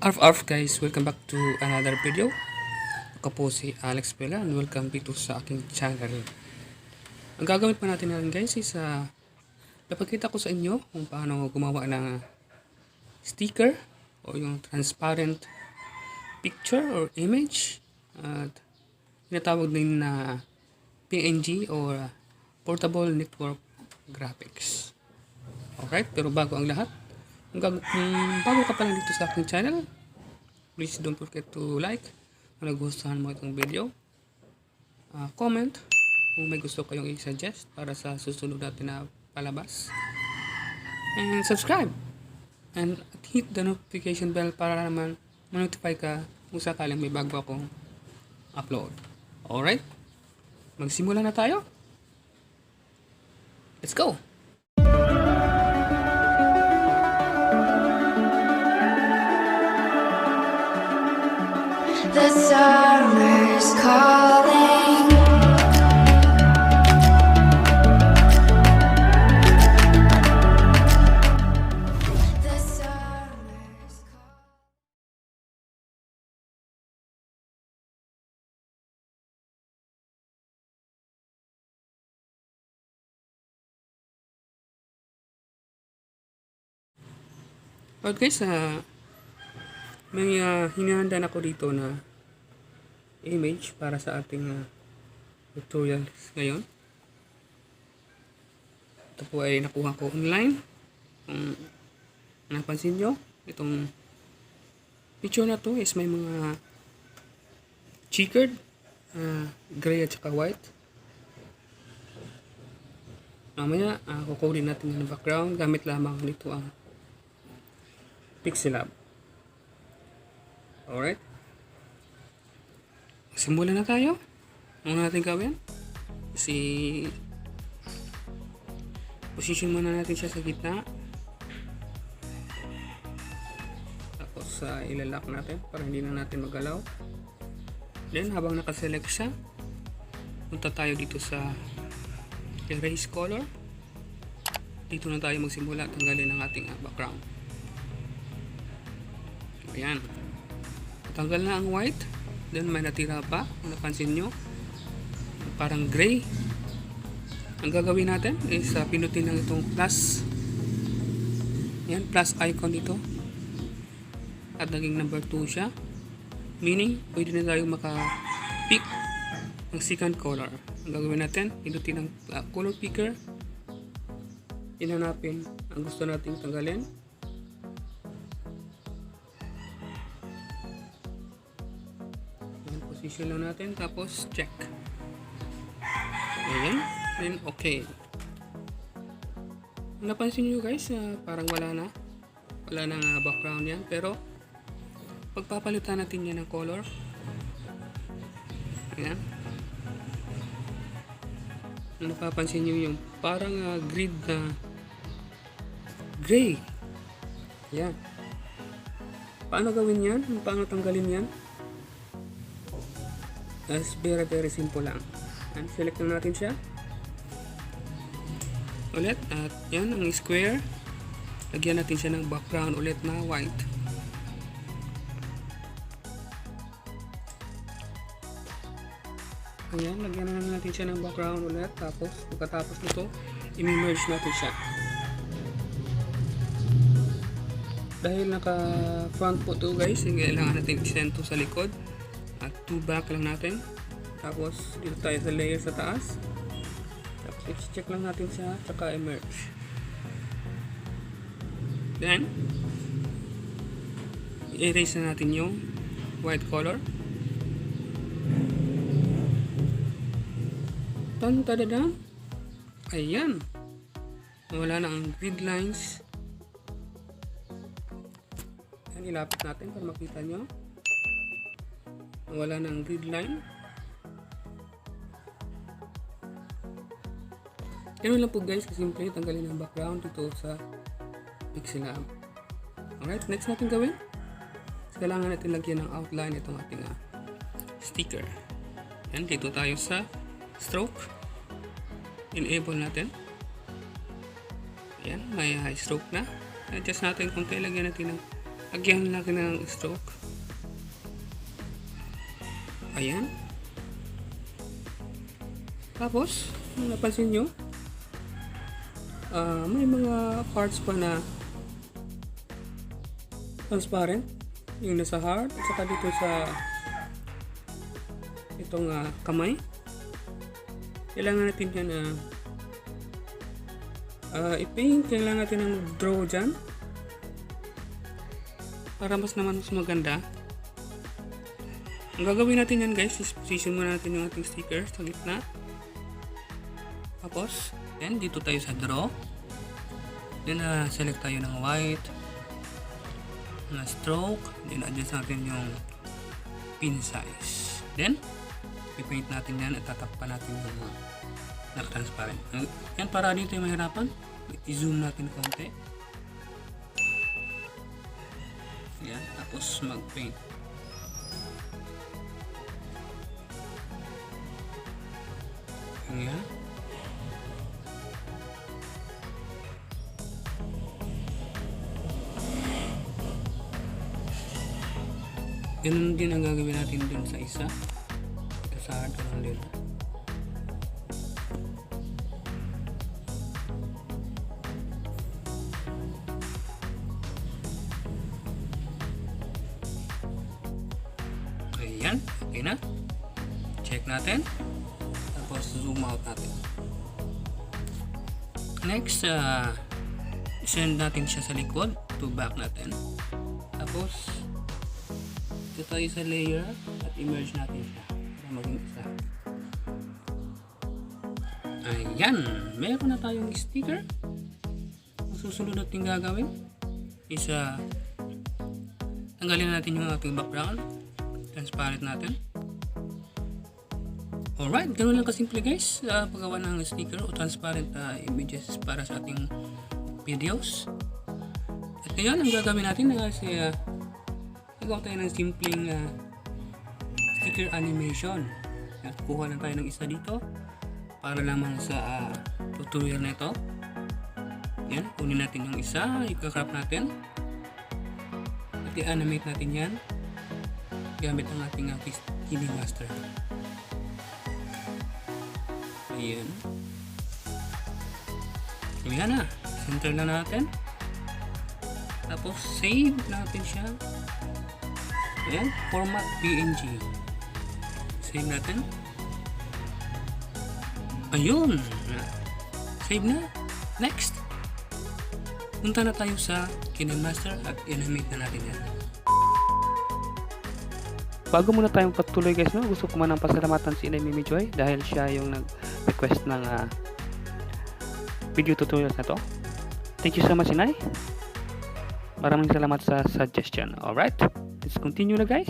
Arf guys, welcome back to another video. Ako po si Alex Pela and welcome dito sa aking channel. Ang gagawin pa natin ngayon guys is napakita ko sa inyo kung paano gumawa ng sticker o yung transparent picture or image at tinatawag din na PNG or Portable Network Graphics. Alright, pero bago ang lahat, bago ka pa lang dito sa aking channel, please don't forget to like kung nagustuhan mo itong video, comment kung may gusto kayong i-suggest para sa susunod natin na palabas, and subscribe and hit the notification bell para naman ma-notify ka kung sakaling may bago akong upload. Alright, magsimula na tayo. Let's go! The summer's calling. The summer's calling. But guys, may hinahanda na ako dito na image para sa ating tutorial ngayon. Ito po ay nakuha ko online. Kung napansin nyo, itong picture na to is may mga checkered, gray at saka white. Mamaya, kukunin natin yung background gamit lamang nito ang Pixelab. Alright. Simulan na tayo. Ano natin gawin? Position muna natin siya sa gitna. Tapos ilalak natin para hindi na natin magalaw. Then habang nakaselect siya, punta tayo dito sa erase color. Dito na tayo magsimula tanggalin ang ating background. Ayan. Tanggal na ang white. Then may natira pa. Kung napansin nyo, parang gray. Ang gagawin natin is pinutin lang itong plus. Ayan, plus icon dito. At naging number 2 siya. Meaning, pwede na tayo maka-pick ng second color. Ang gagawin natin, pinutin ang color picker. Hinanapin ang gusto nating tanggalin. Position lang natin, tapos check. Ayan, then okay. Napansin nyo guys, parang wala nang background yan, pero pagpapalitan natin yan ng color. Ayan. Napapansin nyo yung parang grid na gray. Ayan. Paano gawin yan? Paano tanggalin yan? As very simple lang. And select na natin siya ulit at yan ang square, lagyan natin siya ng background ulit na white. Ayan, lagyan na natin siya ng background ulit, tapos pagkatapos nito i-merge natin siya. Dahil naka front po to guys, kailangan natin extend to sa likod. At 2 back lang natin. Tapos dito tayo sa layer sa taas. Tapos i-check lang natin siya, tsaka emerge. Then i-erase na natin yung white color. Tan-tadadan. Ayan. Wala na ang grid lines. Ayan, ilapit natin para makita nyo. Wala nang grid line. Ganun lang po guys, simple tanggalin ang background dito sa Pixelab. Alright, next natin gawin, kailangan natin lagyan ng outline itong ating sticker. Yan, dito tayo sa stroke. Enable natin. Ayan, may high stroke na. Adjust natin kung lagyan natin ng Lagyan natin ng stroke. Ayan. Tapos, kung napansin nyo, may mga parts pa na transparent. Yung nasa heart, at saka dito sa itong kamay. Kailangan natin yan i-paint. Kailangan natin ng draw dyan para mas maganda. Ang gagawin natin yan guys is position muna natin yung ating sticker sa gitna. Tapos then dito tayo sa draw. Then select tayo ng white na stroke. Then adjust natin yung pin size. Then i-paint natin yan at tatakpan natin yung naka-transparent. Yan, para dito yung mahirapan, i-zoom natin konti. Yan, tapos mag-paint. Yan. Ganun din ang gagawin natin dun sa isa. Ito sa hard din. Ayan, okay na. Check natin. Tapos zoom out natin. Next, send natin siya sa likod to back natin. Tapos ito tayo sa layer at immerse natin siya para maging isa. Ayan, meron na tayong sticker. Ang susunod natin gagawin is tanggalin natin yung ating background. Transparent natin. Alright, ganoon lang kasimple guys, paggawa ng sticker o transparent images para sa ating videos. At ngayon, ang gagawin natin kasi nagawa tayo ng simpleng sticker animation. At kuha lang tayo ng isa dito para lamang sa tutorial na ito. Yan, kunin natin yung isa, i-crop natin at i-animate natin yan gamit ang ating KineMaster. Ayan. Ayan na. Center na natin. Tapos save natin siya. Ayan. Format PNG. Save natin. Ayun. Save na. Next. Punta na tayo sa KineMaster at animate na natin yan. Bago muna tayong patuloy guys, gusto ko manang pasalamatan si Inay Mimi Joy dahil siya yung nag-request ng video tutorials na to. Thank you so much Inay. Maraming salamat sa suggestion. Alright, let's continue na guys.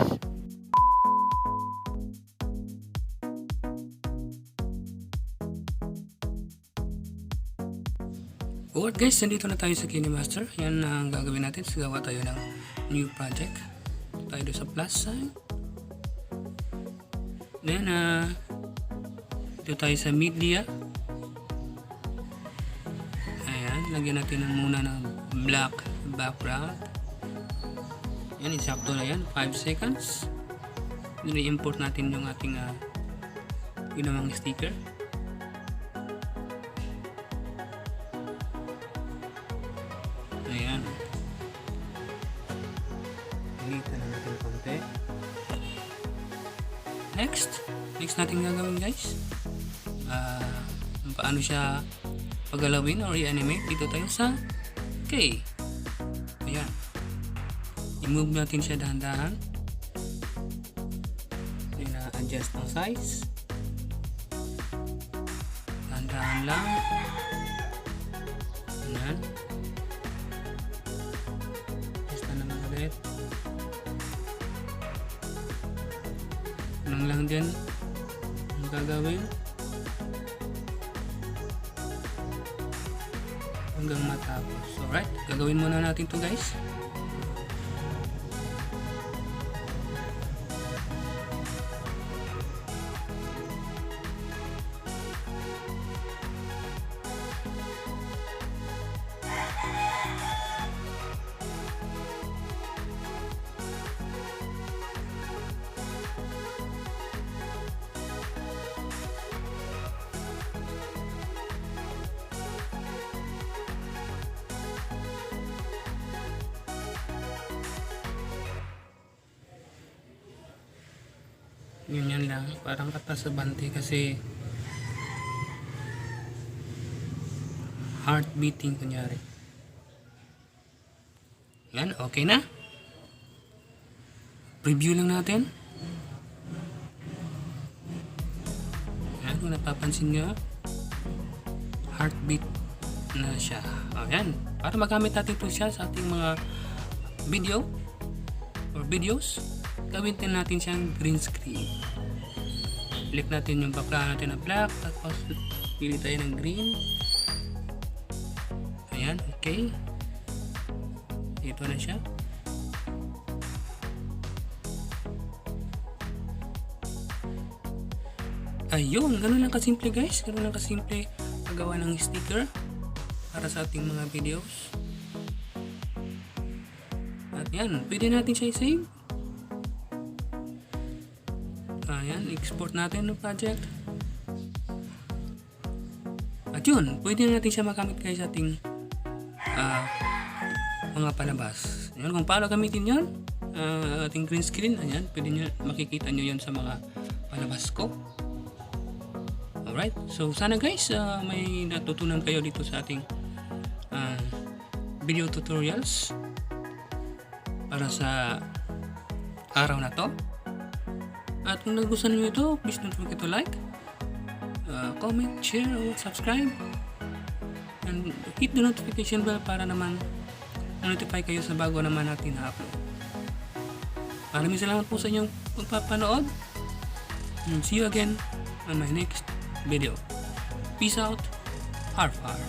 Alright guys, nandito na tayo sa KineMaster. Yan ang gagawin natin. Gawa tayo ng new project. Tayo doon sa plus sign. Then, dito tayo sa media. Ayan, lagyan natin muna ng black background. Yan, isakto na yan, 5 seconds. Then, i-import natin yung ating ginawang sticker. Ayan. Pilitan na natin konti. Next natin gagawin guys, paano siya paggalawin or i-animate. Dito tayo sa K. Ayan, i-move natin siya dahan-dahan. Adjust ang size, dahan-dahan lang. Ayan, adjust na naman ulit. Anong lang din ang gagawin hanggang matapos. Alright, gagawin muna natin to guys. Ganyan lang, parang katas sa bante kasi heart beating kunyari. Yan, okay na. Preview lang natin. Yan, kung napapansin nyo, heartbeat na siya. Ayan, para magamit natin ito siya sa ating mga video or videos, gawin din natin siyang green screen. Click natin yung background natin na black, tapos pili tayo ng green. Ayan, okay. Ito na siya. Ayun, ganun lang kasimple guys. Ganun lang kasimple paggawa ng sticker para sa ating mga videos. At yan, pwede natin siya i-save. Ayan, export natin ng project. At yun, pwede natin siya magamit guys sa ating mga palabas. Yun, kung paano gamitin yun, ating green screen, ayan, pwede nyo, makikita nyo yun sa mga palabas ko. Alright, so sana guys, may natutunan kayo dito sa ating video tutorials para sa araw na to. At kung nagustuhan nyo ito, please don't forget to like, comment, share, or subscribe. And hit the notification bell para naman notify kayo sa bago naman natin na upload. Maraming salamat po sa inyong pagpapanood. And see you again on my next video. Peace out. Harf harf.